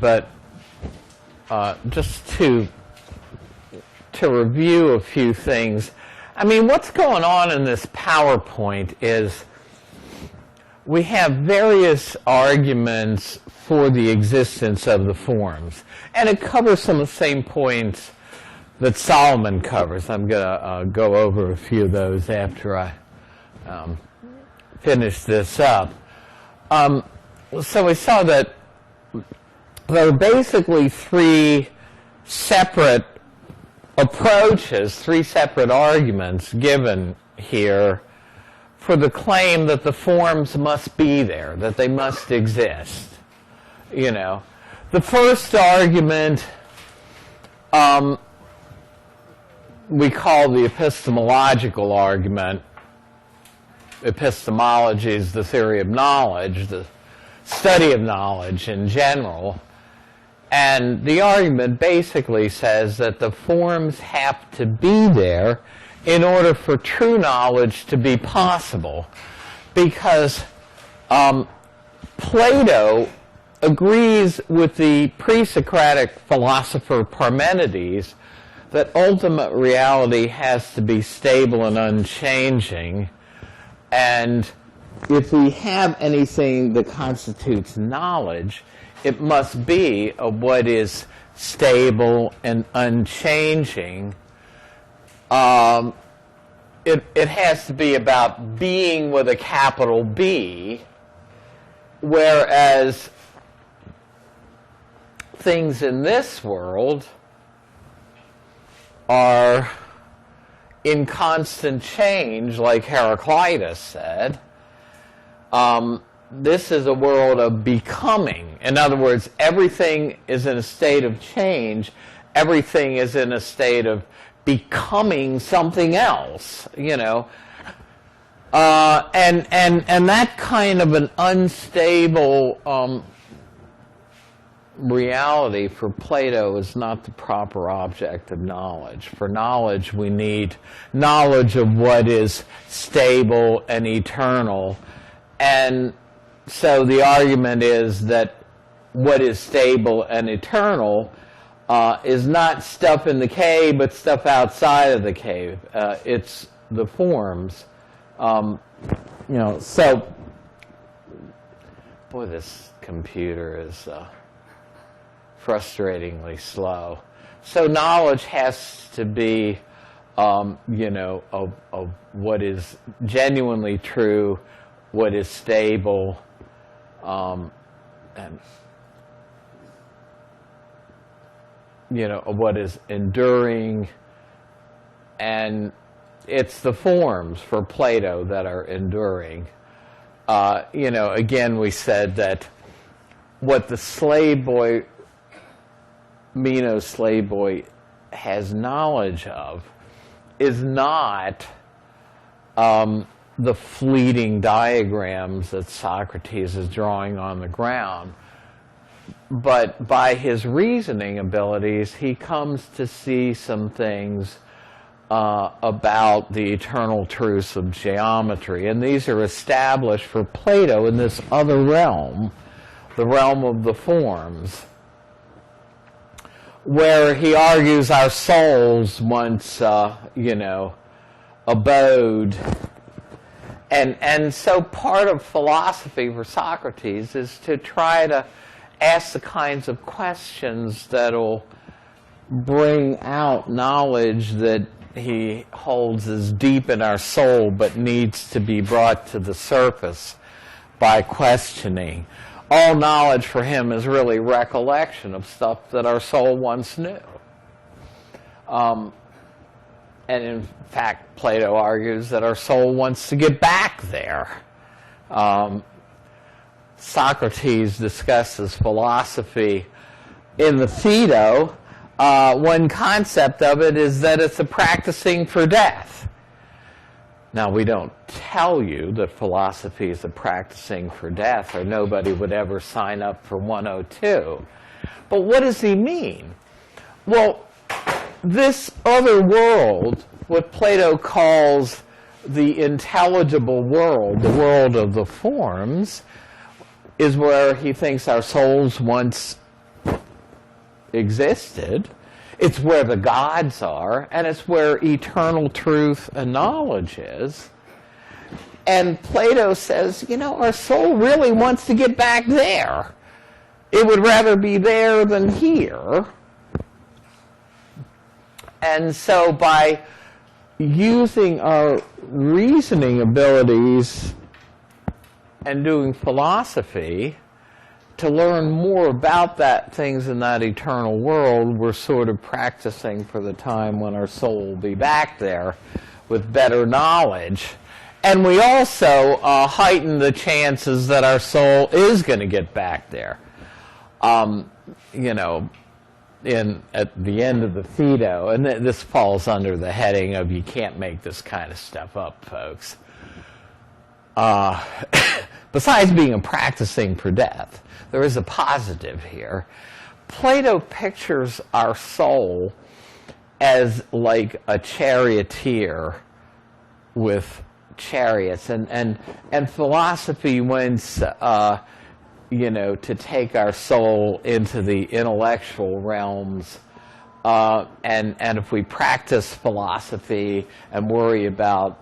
But just to review a few things, I mean, what's going on in this PowerPoint is we have various arguments for the existence of the forms. And it covers some of the same points that Solomon covers. I'm going to go over a few of those after I finish this up. So we saw that there are basically three separate approaches, three separate arguments given here for the claim that the forms must be there, that they must exist. You know, the first argument we call the epistemological argument. Epistemology is the theory of knowledge, the study of knowledge in general. And the argument basically says that the forms have to be there in order for true knowledge to be possible. Because Plato agrees with the pre-Socratic philosopher Parmenides that ultimate reality has to be stable and unchanging. And if we have anything that constitutes knowledge, it must be of what is stable and unchanging. It has to be about being with a capital B, whereas things in this world are in constant change, like Heraclitus said. This is a world of becoming. In other words, everything is in a state of change. Everything is in a state of becoming something else, you know. And that kind of an unstable reality for Plato is not the proper object of knowledge. For knowledge, we need knowledge of what is stable and eternal. And so the argument is that what is stable and eternal is not stuff in the cave, but stuff outside of the cave. It's the forms. You know, so, boy, this computer is frustratingly slow. So knowledge has to be, you know, of what is genuinely true, what is stable, and you know, what is enduring, and it's the forms for Plato that are enduring. You know, again, we said that what the slave boy, Meno's slave boy, has knowledge of is not the fleeting diagrams that Socrates is drawing on the ground, but by his reasoning abilities, he comes to see some things about the eternal truths of geometry. And these are established for Plato in this other realm, the realm of the forms, where he argues our souls once, you know, abode. And so part of philosophy for Socrates is to try to ask the kinds of questions that'll bring out knowledge that he holds as deep in our soul but needs to be brought to the surface by questioning. All knowledge for him is really recollection of stuff that our soul once knew. And in fact, Plato argues that our soul wants to get back there. Socrates discusses philosophy in the Phaedo. One concept of it is that it's a practicing for death. Now, we don't tell you that philosophy is a practicing for death, or nobody would ever sign up for 102. But what does he mean? Well, this other world, what Plato calls the intelligible world, the world of the forms, is where he thinks our souls once existed. It's where the gods are, and it's where eternal truth and knowledge is. And Plato says, our soul really wants to get back there. It would rather be there than here. And so by using our reasoning abilities and doing philosophy to learn more about things in that eternal world, we're sort of practicing for the time when our soul will be back there with better knowledge. And we also heighten the chances that our soul is going to get back there. At the end of the Phaedo, and this falls under the heading of you can't make this kind of stuff up, folks. Besides being a practicing for death, there is a positive here. Plato pictures our soul as like a charioteer with chariots, and philosophy wants to take our soul into the intellectual realms, and if we practice philosophy and worry about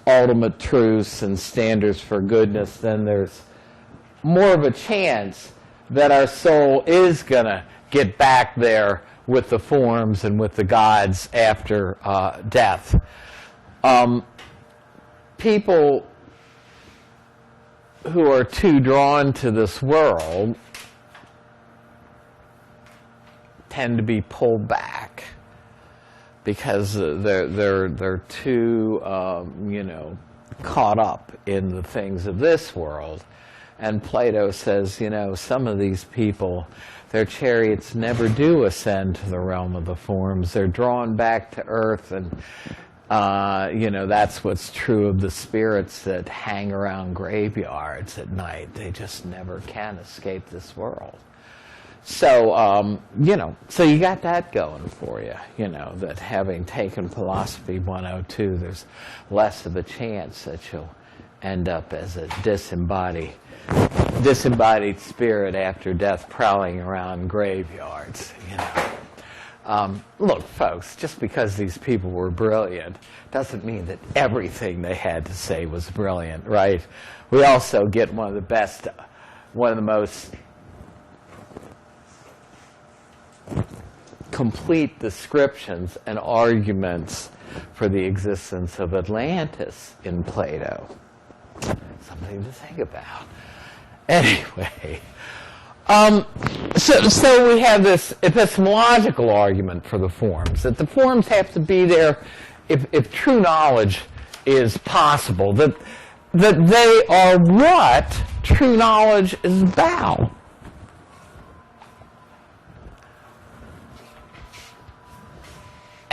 ultimate truths and standards for goodness, then there's more of a chance that our soul is going to get back there with the forms and with the gods after death. People who are too drawn to this world tend to be pulled back because they're too caught up in the things of this world. And Plato says, some of these people, their chariots never do ascend to the realm of the forms. They're drawn back to earth, and that's what's true of the spirits that hang around graveyards at night. They just never can escape this world. So, so you got that going for you, that having taken Philosophy 102, there's less of a chance that you'll end up as a disembodied spirit after death prowling around graveyards, Look, folks, just because these people were brilliant doesn't mean that everything they had to say was brilliant, right? We also get one of the most complete descriptions and arguments for the existence of Atlantis in Plato. Something to think about. Anyway, so we have this epistemological argument for the forms, that the forms have to be there if true knowledge is possible, that they are what true knowledge is about.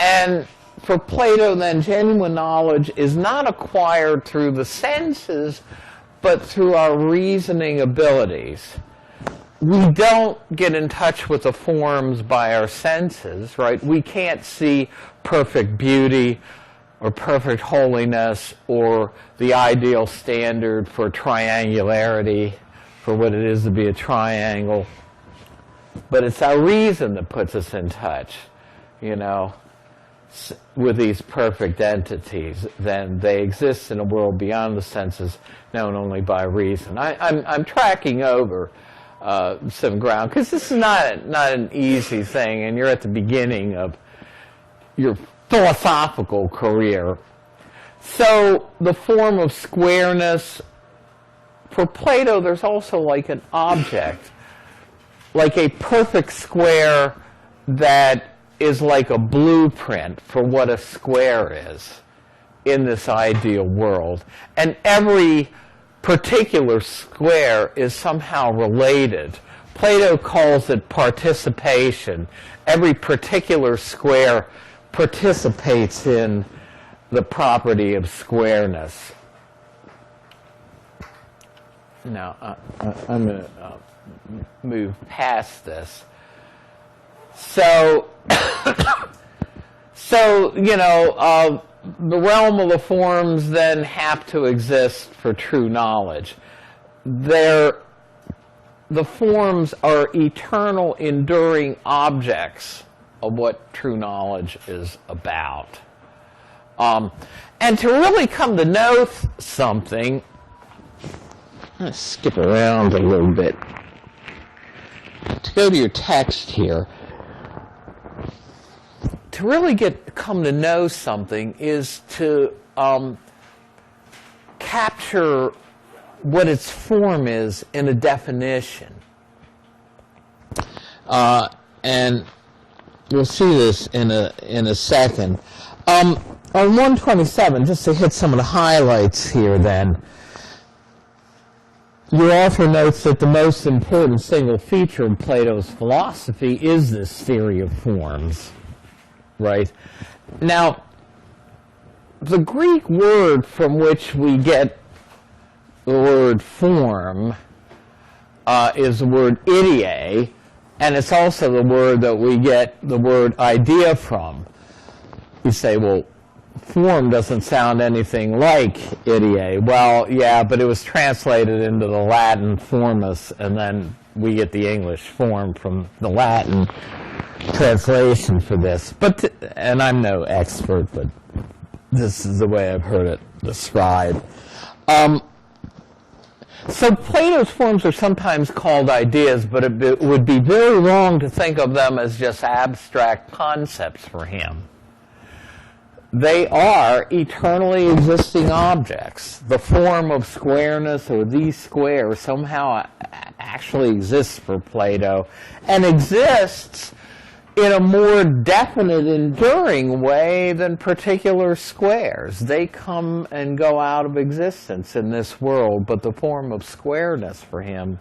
And for Plato, then, genuine knowledge is not acquired through the senses, but through our reasoning abilities. We don't get in touch with the forms by our senses, right? We can't see perfect beauty or perfect holiness or the ideal standard for triangularity, for what it is to be a triangle. But it's our reason that puts us in touch, with these perfect entities. Then they exist in a world beyond the senses, known only by reason. I'm tracking over some ground, because this is not an easy thing, and you're at the beginning of your philosophical career. So the form of squareness, for Plato, there's also like an object, like a perfect square that is like a blueprint for what a square is in this ideal world. And every particular square is somehow related. Plato calls it participation. Every particular square participates in the property of squareness. Now, I'm going to move past this. So, the realm of the forms then have to exist for true knowledge. the forms are eternal, enduring objects of what true knowledge is about. And to really come to know something, I'm going to skip around a little bit. To go to your text here, to really come to know something is to capture what its form is in a definition. And we'll see this in a second. On 127, just to hit some of the highlights here then, your author notes that the most important single feature of Plato's philosophy is this theory of forms, right? Now, the Greek word from which we get the word form is the word idea, and it's also the word that we get the word idea from. You say, well, form doesn't sound anything like idea. Well, yeah, but it was translated into the Latin formus, and then we get the English form from the Latin translation for this. And I'm no expert, but this is the way I've heard it described. So Plato's forms are sometimes called ideas, but it would be very wrong to think of them as just abstract concepts for him. They are eternally existing objects. The form of squareness or the square somehow actually exists for Plato, and exists in a more definite, enduring way than particular squares. They come and go out of existence in this world, but the form of squareness for him,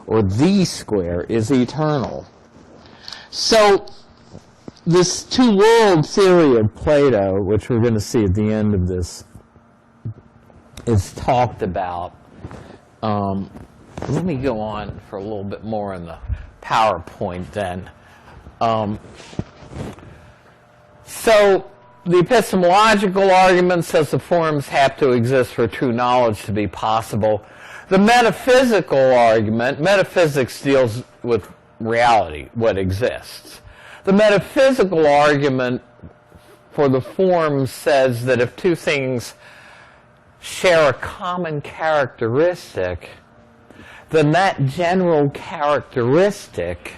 or the square, is eternal. So, this two-world theory of Plato, which we're going to see at the end of this, is talked about. Let me go on for a little bit more in the PowerPoint then. So the epistemological argument says the forms have to exist for true knowledge to be possible. The metaphysical argument, metaphysics deals with reality, what exists. The metaphysical argument for the forms says that if two things share a common characteristic, then that general characteristic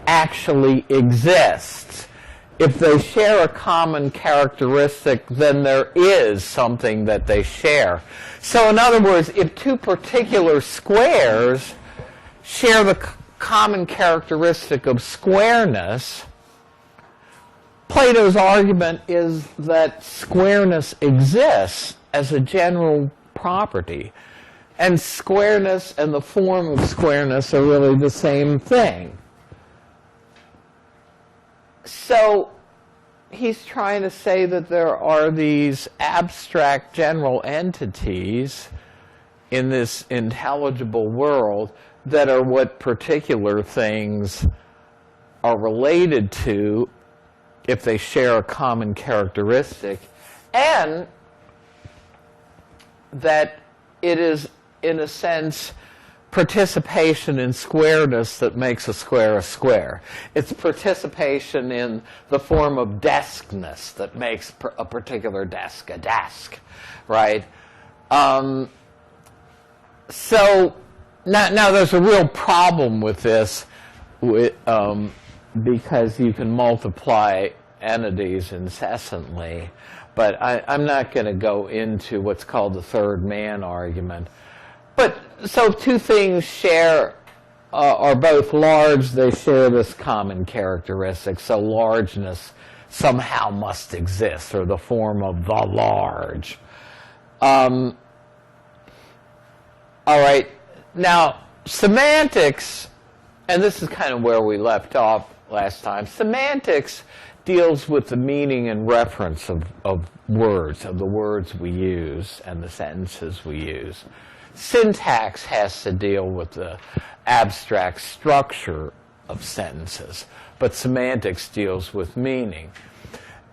actually exists. If they share a common characteristic, then there is something that they share. So in other words, if two particular squares share the common characteristic of squareness, Plato's argument is that squareness exists as a general property. And squareness and the form of squareness are really the same thing. So he's trying to say that there are these abstract general entities in this intelligible world that are what particular things are related to if they share a common characteristic, and that it is, in a sense, participation in squareness that makes a square. It's participation in the form of deskness that makes a particular desk a desk, right? So now there's a real problem with this, because you can multiply entities incessantly. But I'm not going to go into what's called the third man argument. But so if two things are both large, they share this common characteristic. So largeness somehow must exist, or the form of the large. All right. Now, semantics, and this is kind of where we left off last time. Semantics deals with the meaning and reference of words, of the words we use and the sentences we use. Syntax has to deal with the abstract structure of sentences, but semantics deals with meaning.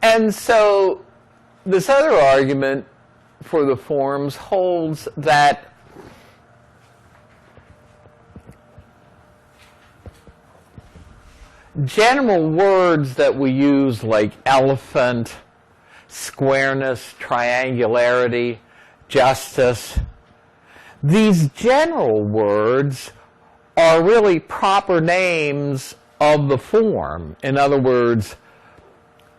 And so this other argument for the forms holds that general words that we use like elephant, squareness, triangularity, justice, these general words are really proper names of the form. In other words,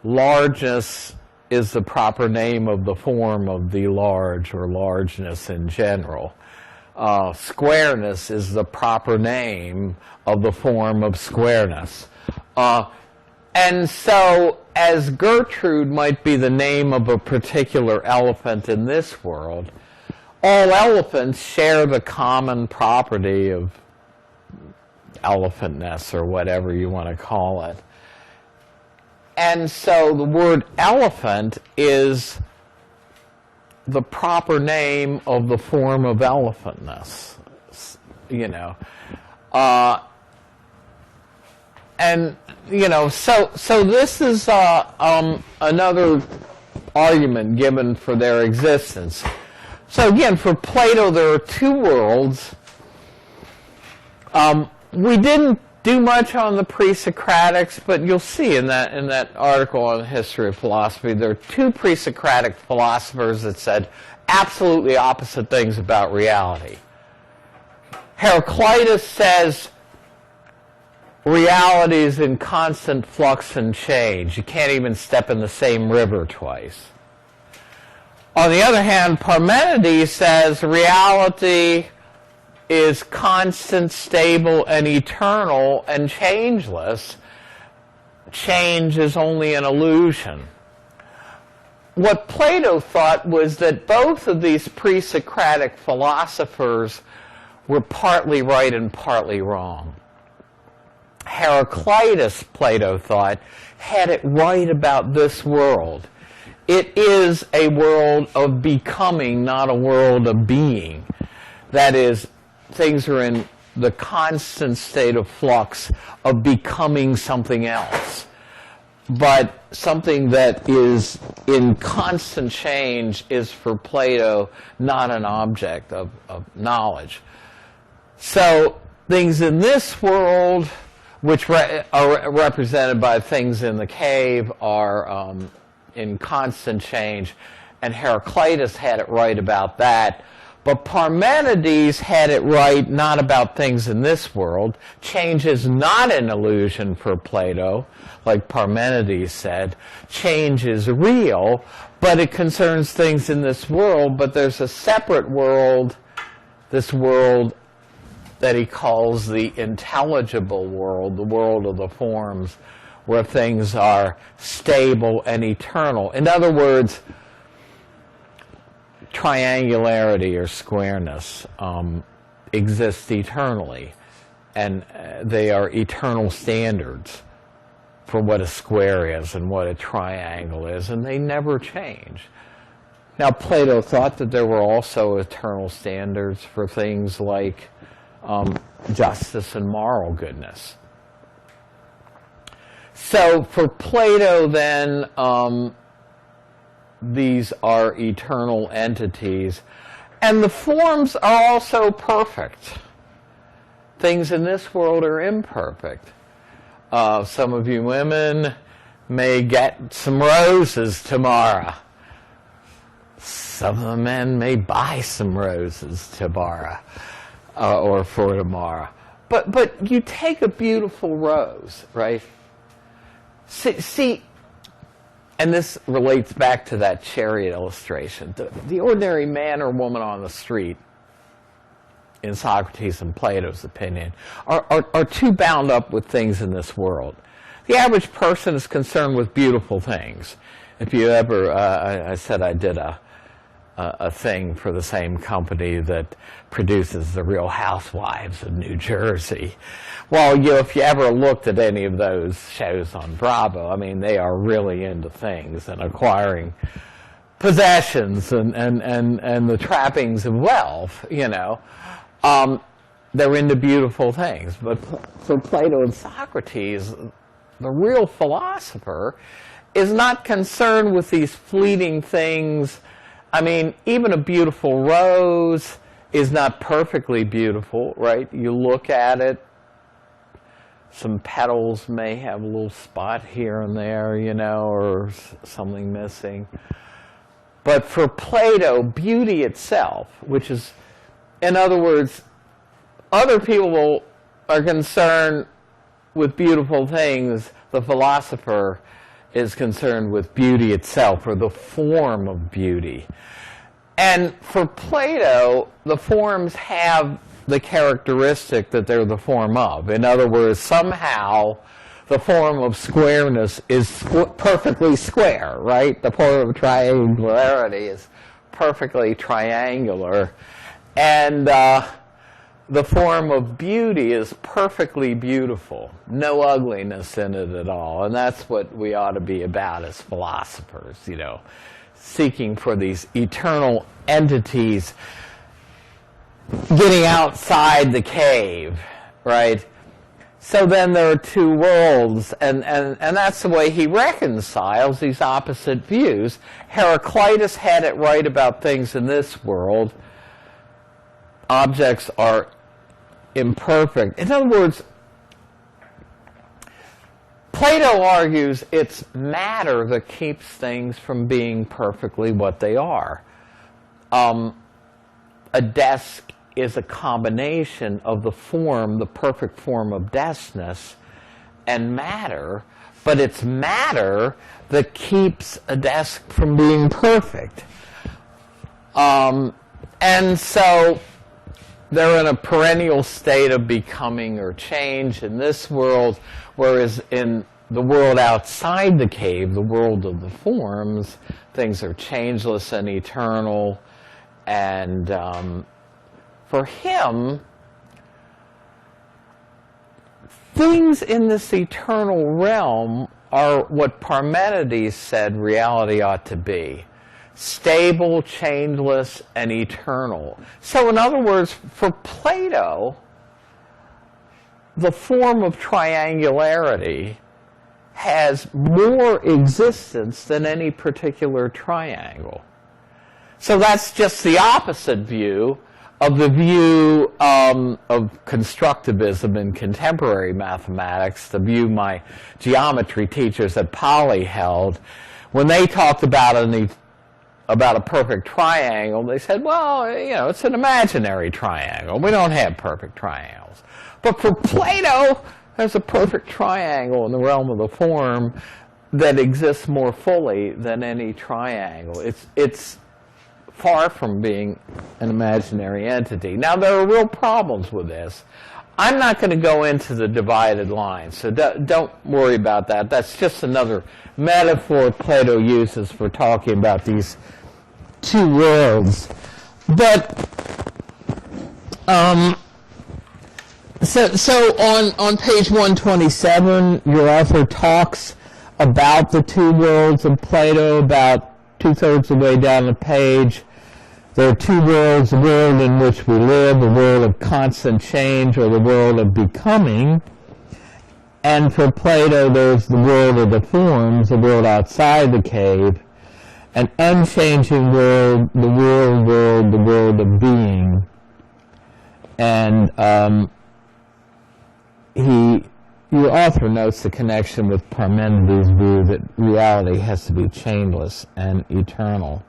largeness is the proper name of the form of the large or largeness in general. Squareness is the proper name of the form of squareness. And so, as Gertrude might be the name of a particular elephant in this world, all elephants share the common property of elephantness, or whatever you want to call it. And so the word elephant is the proper name of the form of elephantness, you know. And, you know, so this is another argument given for their existence. So again, for Plato, there are two worlds. We didn't do much on the pre-Socratics, but you'll see in that article on the history of philosophy, there are two pre-Socratic philosophers that said absolutely opposite things about reality. Heraclitus says reality is in constant flux and change. You can't even step in the same river twice. On the other hand, Parmenides says reality is constant, stable, and eternal, and changeless. Change is only an illusion. What Plato thought was that both of these pre-Socratic philosophers were partly right and partly wrong. Heraclitus, Plato thought, had it right about this world. It is a world of becoming, not a world of being. That is, things are in the constant state of flux of becoming something else. But something that is in constant change is, for Plato, not an object of knowledge. So things in this world, which are represented by things in the cave, are in constant change, and Heraclitus had it right about that. But Parmenides had it right not about things in this world. Change is not an illusion for Plato, like Parmenides said. Change is real, but it concerns things in this world, but there's a separate world, this world that he calls the intelligible world, the world of the forms, where things are stable and eternal. In other words, triangularity or squareness exists eternally, and they are eternal standards for what a square is and what a triangle is, and they never change. Now, Plato thought that there were also eternal standards for things like justice and moral goodness. So for Plato, then, these are eternal entities. And the forms are also perfect. Things in this world are imperfect. Some of you women may get some roses tomorrow. Some of the men may buy some roses tomorrow, or for tomorrow. But you take a beautiful rose, right? See, and this relates back to that chariot illustration. The ordinary man or woman on the street, in Socrates and Plato's opinion, are too bound up with things in this world. The average person is concerned with beautiful things. If you ever, I said I did a thing for the same company that produces The Real Housewives of New Jersey. Well, you know, if you ever looked at any of those shows on Bravo, I mean, they are really into things and acquiring possessions and the trappings of wealth, you know. They're into beautiful things. But for Plato and Socrates, the real philosopher is not concerned with these fleeting things. I mean, even a beautiful rose is not perfectly beautiful, right? You look at it, Some petals may have a little spot here and there, you know, or something missing. But for Plato, beauty itself, which is, in other words, other people are concerned with beautiful things. The philosopher is concerned with beauty itself, or the form of beauty. And for Plato, the forms have the characteristic that they're the form of. In other words, somehow the form of squareness is perfectly square, right? The form of triangularity is perfectly triangular. And the form of beauty is perfectly beautiful. No ugliness in it at all. And that's what we ought to be about as philosophers, you know, seeking for these eternal entities, getting outside the cave, right? So then there are two worlds, and that's the way he reconciles these opposite views. Heraclitus had it right about things in this world. Objects are imperfect. In other words, Plato argues it's matter that keeps things from being perfectly what they are. A desk is a combination of the form, the perfect form of deskness, and matter, but it's matter that keeps a desk from being perfect. And so they're in a perennial state of becoming or change in this world, whereas in the world outside the cave, the world of the forms, things are changeless and eternal. And for him, things in this eternal realm are what Parmenides said reality ought to be. Stable, changeless, and eternal. So in other words, for Plato, the form of triangularity has more existence than any particular triangle. So that's just the opposite view of the view of constructivism in contemporary mathematics, the view my geometry teachers at Poly held. When they talked about a perfect triangle, they said, well, you know, it's an imaginary triangle. We don't have perfect triangles. But for Plato, there's a perfect triangle in the realm of the form that exists more fully than any triangle. It's far from being an imaginary entity. Now, there are real problems with this. I'm not going to go into the divided line, so don't worry about that. That's just another metaphor Plato uses for talking about these two worlds. But so on page 127, your author talks about the two worlds of Plato. About two-thirds of the way down the page, there are two worlds: the world in which we live, the world of constant change, or the world of becoming. And for Plato, there's the world of the forms, the world outside the cave, an unchanging world, the real world, the world of being. And your author notes the connection with Parmenides' view that reality has to be changeless and eternal.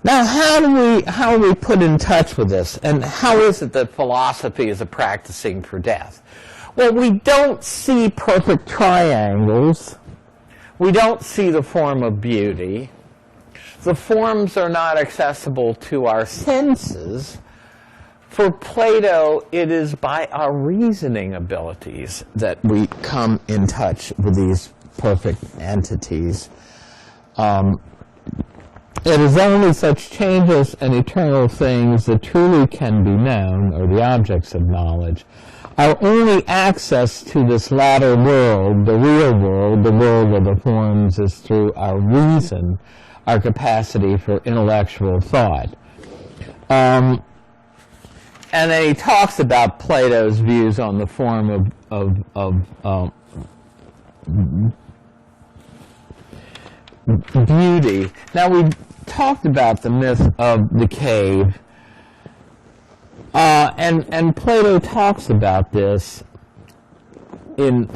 Now, how are we put in touch with this? And how is it that philosophy is a practicing for death? Well, we don't see perfect triangles. We don't see the form of beauty. The forms are not accessible to our senses. For Plato, it is by our reasoning abilities that we come in touch with these perfect entities. It is only such changeless and eternal things that truly can be known, or the objects of knowledge. Our only access to this latter world, the real world, the world of the forms, is through our reason, our capacity for intellectual thought. And then he talks about Plato's views on the form of beauty. Now, we talked about the myth of the cave, and Plato talks about this in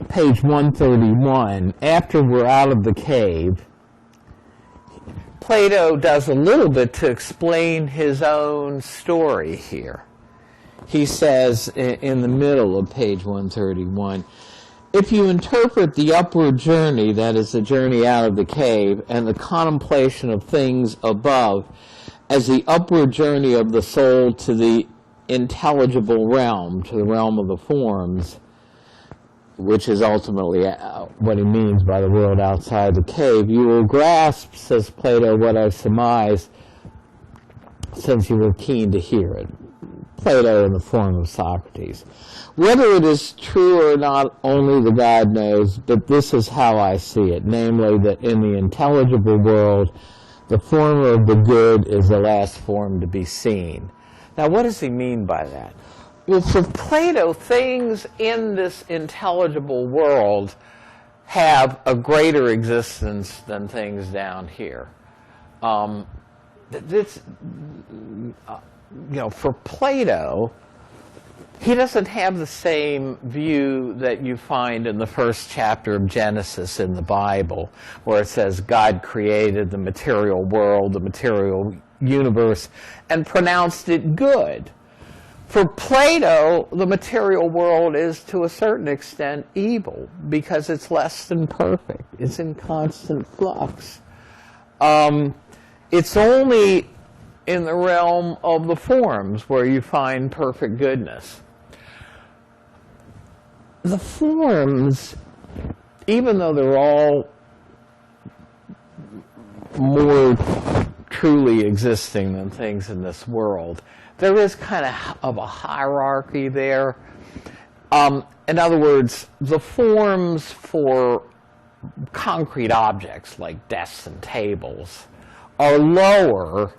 page 131, after we're out of the cave, Plato does a little bit to explain his own story here. He says in the middle of page 131, if you interpret the upward journey, that is the journey out of the cave, and the contemplation of things above, as the upward journey of the soul to the intelligible realm, to the realm of the forms, which is ultimately what he means by the world outside the cave, you will grasp, says Plato, what I surmise, since you were keen to hear it. Plato in the form of Socrates. Whether it is true or not, only the God knows, but this is how I see it, namely that in the intelligible world, the form of the good is the last form to be seen. Now, what does he mean by that? Well, for Plato, things in this intelligible world have a greater existence than things down here. For Plato, he doesn't have the same view that you find in the first chapter of Genesis in the Bible, where it says God created the material world, the material universe, and pronounced it good. For Plato, the material world is, to a certain extent, evil, because it's less than perfect. It's in constant flux. It's only in the realm of the forms where you find perfect goodness. The forms, even though they're all more truly existing than things in this world, there is kind of a hierarchy there. In other words, the forms for concrete objects like desks and tables are lower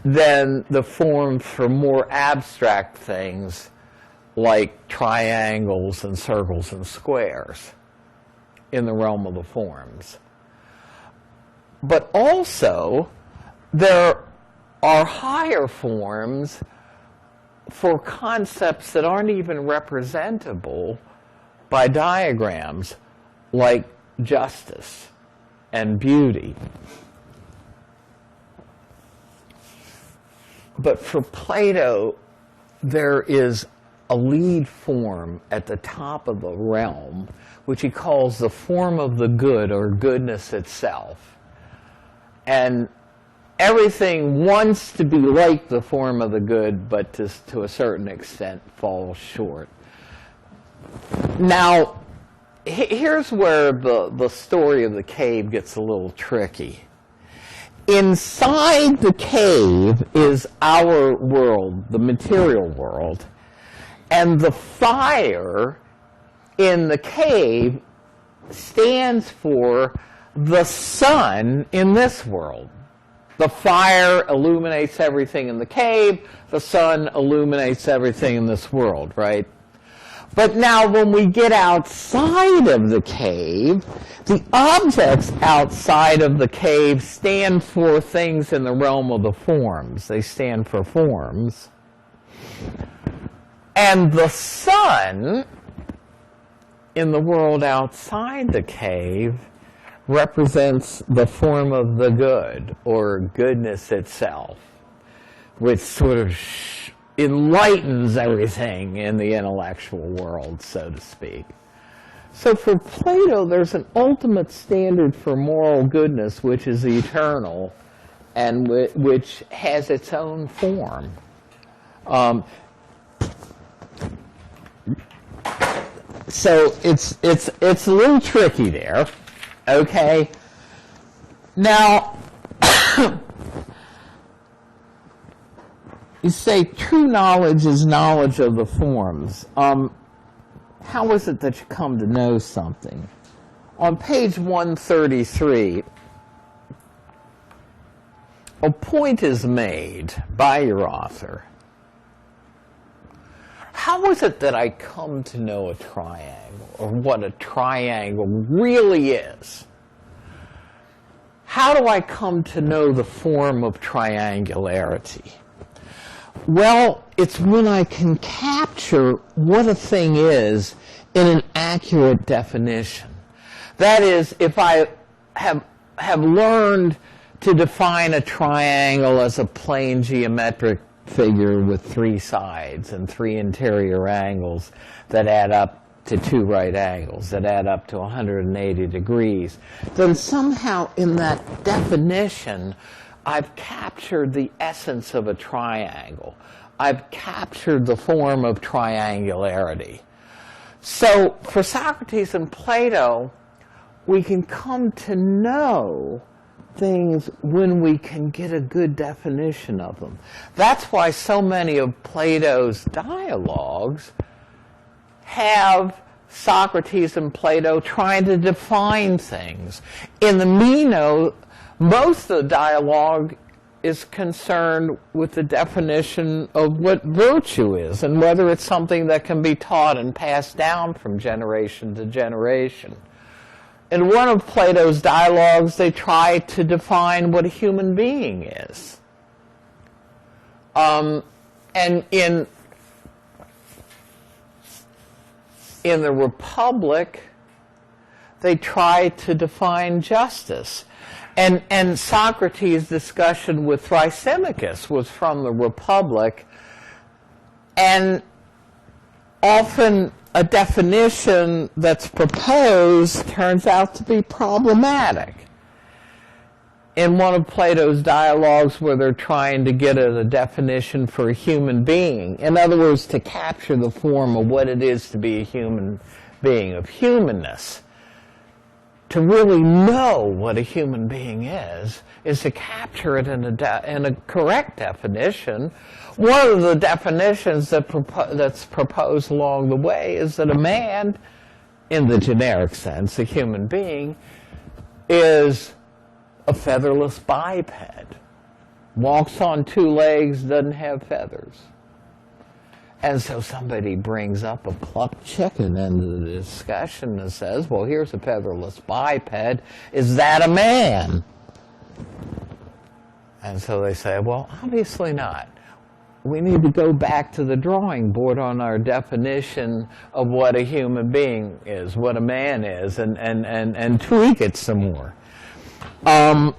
than the forms for more abstract things like triangles and circles and squares in the realm of the forms. But also, there are higher forms for concepts that aren't even representable by diagrams, like justice and beauty. But for Plato, there is a lead form at the top of the realm, which he calls the form of the good, or goodness itself. And everything wants to be like the form of the good, but to a certain extent falls short. Now, here's where the story of the cave gets a little tricky. Inside the cave is our world, the material world, and the fire in the cave stands for the sun in this world. The fire illuminates everything in the cave, the sun illuminates everything in this world, right? But now when we get outside of the cave, the objects outside of the cave stand for things in the realm of the forms. They stand for forms. And the sun in the world outside the cave represents the form of the good, or goodness itself, which sort of enlightens everything in the intellectual world, so to speak. So for Plato, there's an ultimate standard for moral goodness, which is eternal, and which has its own form. So it's a little tricky there. Okay, now, you say true knowledge is knowledge of the forms. How is it that you come to know something? On page 133, a point is made by your author. How is it that I come to know a triangle, or what a triangle really is? How do I come to know the form of triangularity? Well, it's when I can capture what a thing is in an accurate definition. That is, if I have learned to define a triangle as a plane geometric figure with 3 sides and 3 interior angles that add up to 2 right angles, that add up to 180 degrees, then somehow in that definition, I've captured the essence of a triangle. I've captured the form of triangularity. So for Socrates and Plato, we can come to know things when we can get a good definition of them. That's why so many of Plato's dialogues have Socrates and Plato trying to define things. In the Meno, most of the dialogue is concerned with the definition of what virtue is and whether it's something that can be taught and passed down from generation to generation. In one of Plato's dialogues, they try to define what a human being is. And in the Republic, they try to define justice. And Socrates' discussion with Thrasymachus was from the Republic, and often a definition that's proposed turns out to be problematic. In one of Plato's dialogues where they're trying to get at a definition for a human being, in other words, to capture the form of what it is to be a human being, of humanness, to really know what a human being is to capture it in a correct definition. One of the definitions that's proposed along the way is that a man, in the generic sense, a human being, is a featherless biped, walks on 2 legs, doesn't have feathers. And so somebody brings up a plucked chicken into the discussion and says, well, here's a featherless biped. Is that a man? And so they say, well, obviously not. We need to go back to the drawing board on our definition of what a human being is, what a man is, and tweak it some more. And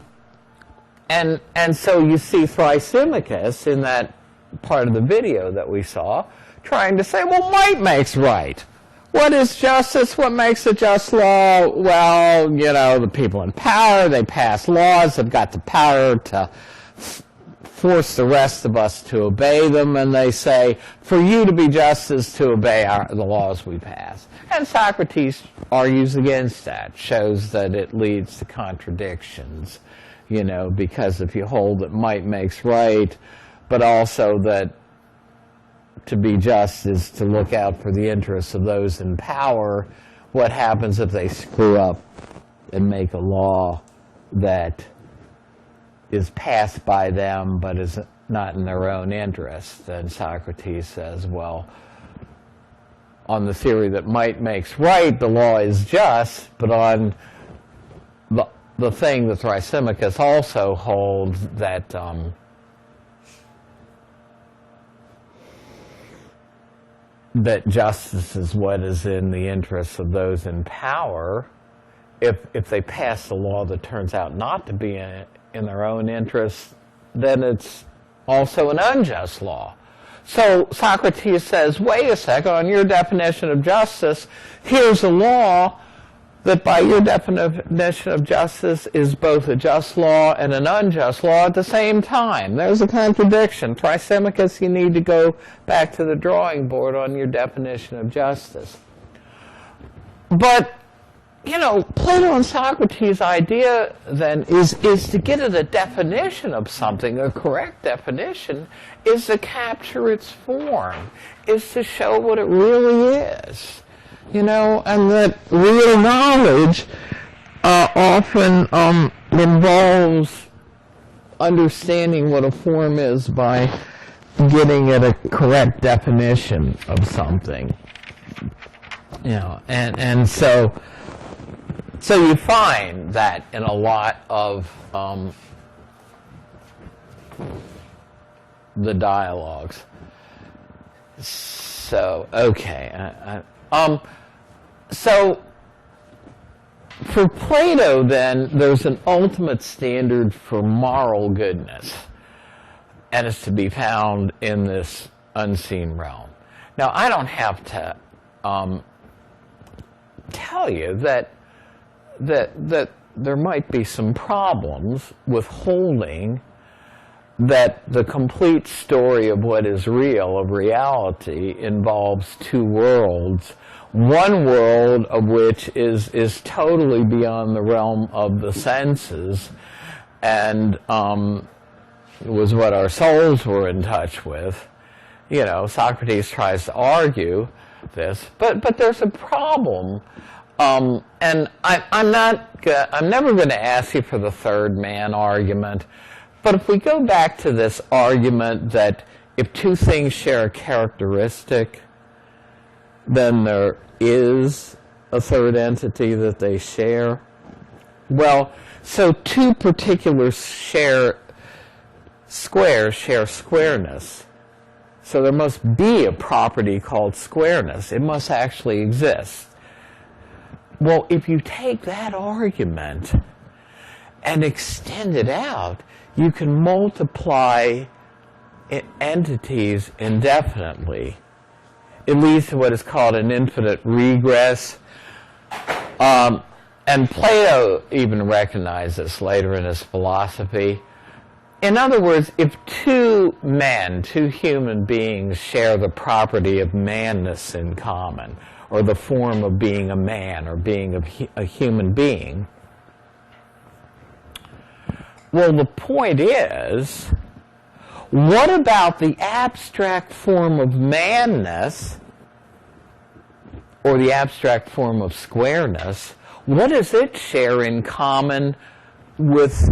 so you see Thrasymachus in that part of the video that we saw, trying to say, well, might makes right. What is justice? What makes a just law? Well, the people in power, they pass laws, they've got the power to force the rest of us to obey them, and they say, for you to be just is to obey the laws we pass. And Socrates argues against that, shows that it leads to contradictions, because if you hold that might makes right, but also that to be just is to look out for the interests of those in power, what happens if they screw up and make a law that is passed by them but is not in their own interest? And Socrates says, well, on the theory that might makes right, the law is just, but on the thing that Thrasymachus also holds, that that justice is what is in the interests of those in power, if they pass a law that turns out not to be in their own interests, then it's also an unjust law. So Socrates says, wait a second, on your definition of justice, here's a law that by your definition of justice is both a just law and an unjust law at the same time. There's a contradiction. Thrasymachus, you need to go back to the drawing board on your definition of justice. But, Plato and Socrates' idea then is to get at a definition of something, a correct definition, is to capture its form, is to show what it really is. And that real knowledge often involves understanding what a form is by getting at a correct definition of something. And so you find that in a lot of the dialogues. So, okay. So, for Plato, then, there's an ultimate standard for moral goodness, and it's to be found in this unseen realm. Now, I don't have to tell you that there might be some problems with holding that the complete story of what is real, of reality, involves two worlds. One world of which is totally beyond the realm of the senses, and was what our souls were in touch with. You know, Socrates tries to argue this, but there's a problem, and I'm never going to ask you for the third man argument. But if we go back to this argument that if two things share a characteristic, then there is a third entity that they share. Well, so two particular squares share squareness. So there must be a property called squareness. It must actually exist. Well, if you take that argument and extend it out, you can multiply entities indefinitely. It leads to what is called an infinite regress. And Plato even recognized this later in his philosophy. In other words, if two human beings, share the property of manness in common, or the form of being a man or being a human being, well, the point is, what about the abstract form of manness, or the abstract form of squareness? What does it share in common with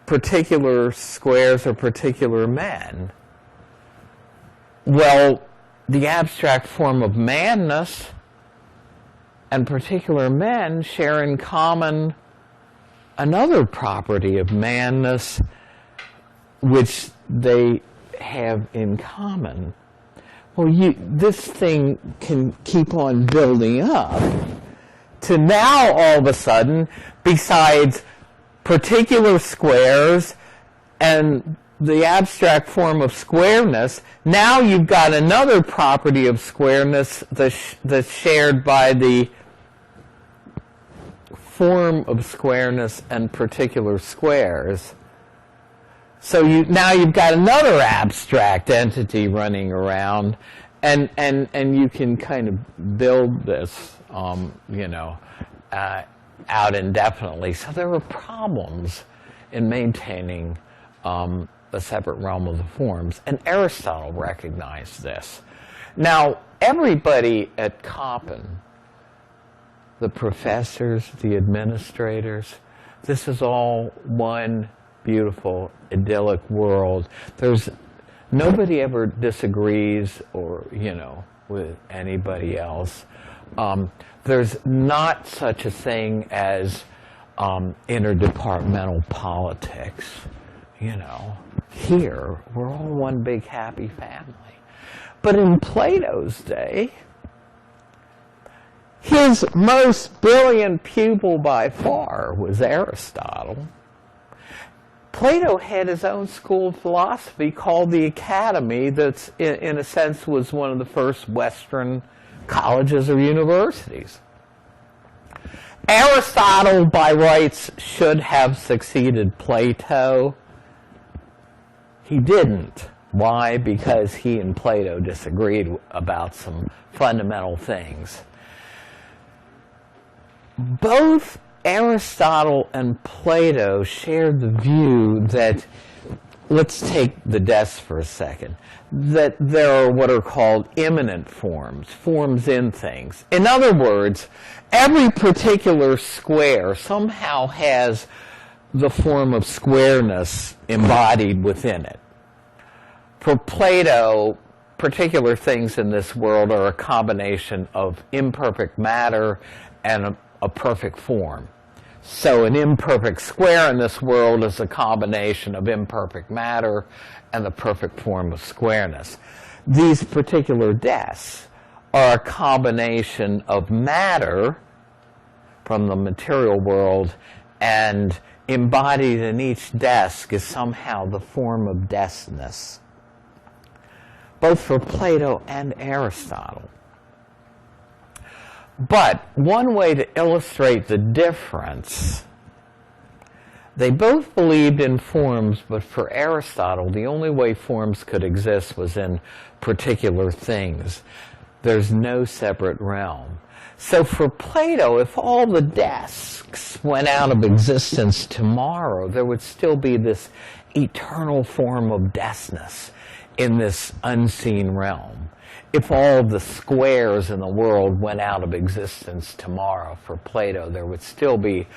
particular squares or particular men? Well, the abstract form of manness and particular men share in common another property of manness which they have in common. Well, this thing can keep on building up to now, all of a sudden, besides particular squares and the abstract form of squareness, now you've got another property of squareness that's shared by the form of squareness and particular squares. So now you've got another abstract entity running around, and you can kind of build this, out indefinitely. So there are problems in maintaining a separate realm of the forms, and Aristotle recognized this. Now, everybody at Coppin, the professors, the administrators, this is all one beautiful, idyllic world. Nobody ever disagrees or, with anybody else. There's not such a thing as interdepartmental politics. Here, we're all one big happy family. But in Plato's day, his most brilliant pupil by far was Aristotle. Plato had his own school of philosophy called the Academy, that's in a sense was one of the first Western colleges or universities. Aristotle, by rights, should have succeeded Plato. He didn't. Why? Because he and Plato disagreed about some fundamental things. Both Aristotle and Plato shared the view that, let's take the desk for a second, that there are what are called immanent forms, forms in things. In other words, every particular square somehow has the form of squareness embodied within it. For Plato, particular things in this world are a combination of imperfect matter and a perfect form. So an imperfect square in this world is a combination of imperfect matter and the perfect form of squareness. These particular desks are a combination of matter from the material world, and embodied in each desk is somehow the form of deskness, both for Plato and Aristotle. But one way to illustrate the difference, they both believed in forms, but for Aristotle, the only way forms could exist was in particular things. There's no separate realm. So for Plato, if all the desks went out of existence tomorrow, there would still be this eternal form of deskness in this unseen realm. If all the squares in the world went out of existence tomorrow, for Plato, there would still be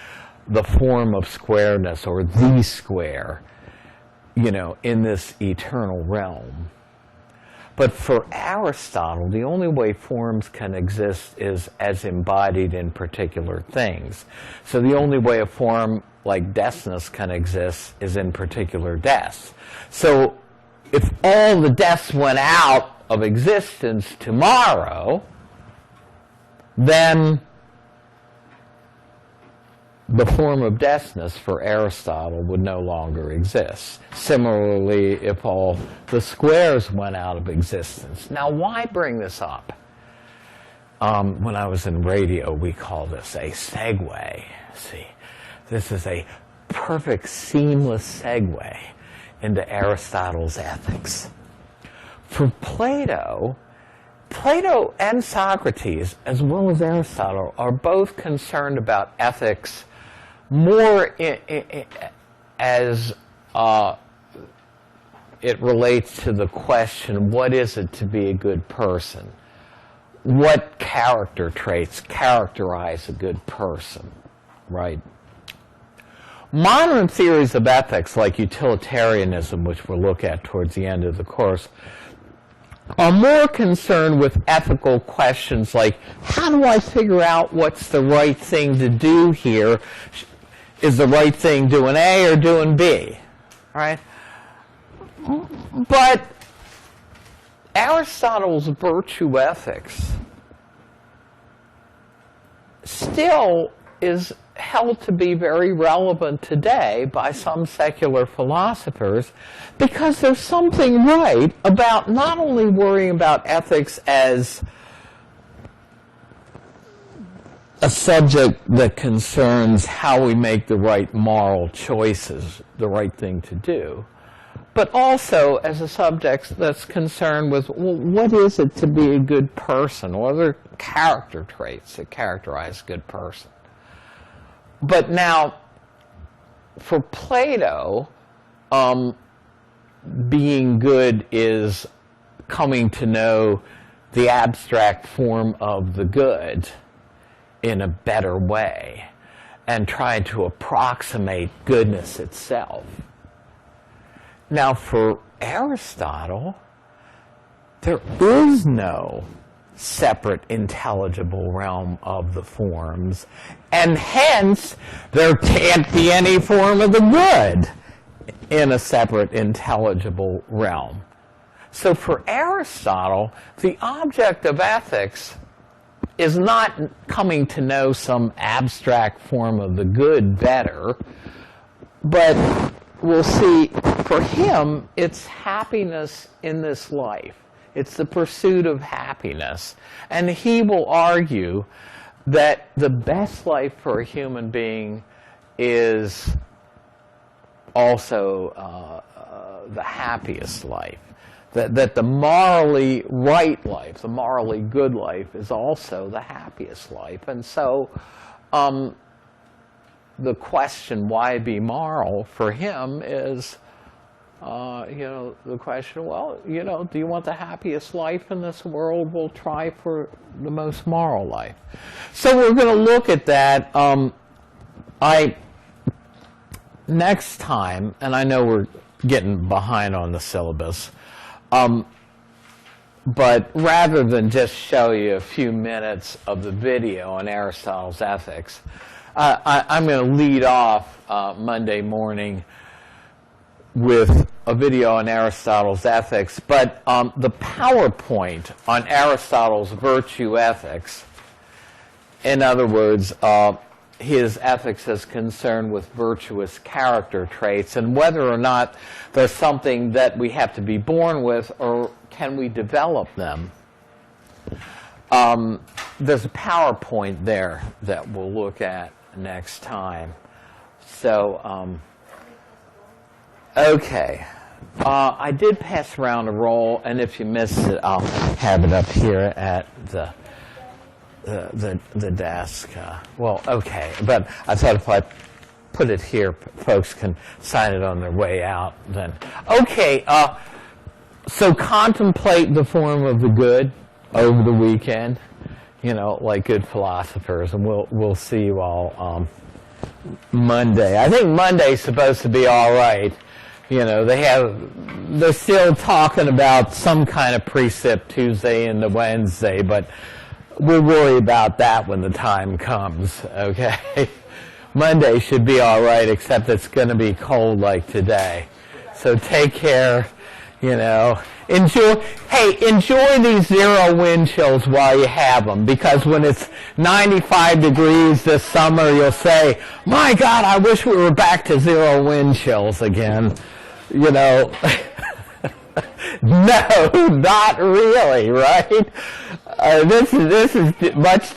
the form of squareness, or the square, in this eternal realm. But for Aristotle, the only way forms can exist is as embodied in particular things. So the only way a form like deskness can exist is in particular desks. So if all the desks went out of existence tomorrow, then the form of deskness for Aristotle would no longer exist. Similarly, if all the squares went out of existence. Now, why bring this up? When I was in radio, we call this a segue. See, this is a perfect, seamless segue into Aristotle's ethics. For Plato and Socrates, as well as Aristotle, are both concerned about ethics more as it relates to the question, what is it to be a good person? What character traits characterize a good person, right? Modern theories of ethics, like utilitarianism, which we'll look at towards the end of the course, are more concerned with ethical questions like, how do I figure out what's the right thing to do here? Is the right thing doing A or doing B? Right? But Aristotle's virtue ethics still is held to be very relevant today by some secular philosophers, because there's something right about not only worrying about ethics as a subject that concerns how we make the right moral choices, the right thing to do, but also as a subject that's concerned with, well, what is it to be a good person? What are character traits that characterize a good person? But now, for Plato, being good is coming to know the abstract form of the good in a better way and trying to approximate goodness itself. Now, for Aristotle, there is no separate intelligible realm of the forms, and hence there can't be any form of the good in a separate intelligible realm. So for Aristotle, the object of ethics is not coming to know some abstract form of the good better, but we'll see, for him, it's happiness in this life. It's the pursuit of happiness. And he will argue that the best life for a human being is also the happiest life. That the morally right life, the morally good life, is also the happiest life. And so the question, why be moral, for him is, the question, well, do you want the happiest life in this world? We'll try for the most moral life. So we're going to look at that. Next time, and I know we're getting behind on the syllabus, but rather than just show you a few minutes of the video on Aristotle's ethics, I'm going to lead off Monday morning with a video on Aristotle's ethics, but the PowerPoint on Aristotle's virtue ethics, in other words, his ethics is concerned with virtuous character traits and whether or not there's something that we have to be born with or can we develop them. There's a PowerPoint there that we'll look at next time. So, okay. I did pass around a roll, and if you missed it, I'll have it up here at the desk. Well, okay, but I thought if I put it here, folks can sign it on their way out. Then, okay. So contemplate the form of the good over the weekend, you know, like good philosophers, and we'll see you all Monday. I think Monday's supposed to be all right. You know, they're still talking about some kind of precept Tuesday and the Wednesday, but we'll worry about that when the time comes, okay? Monday should be all right, except it's going to be cold like today. So take care, you know. Enjoy these zero wind chills while you have them, because when it's 95 degrees this summer, you'll say, my God, I wish we were back to zero wind chills again. You know, no, not really, right? This is much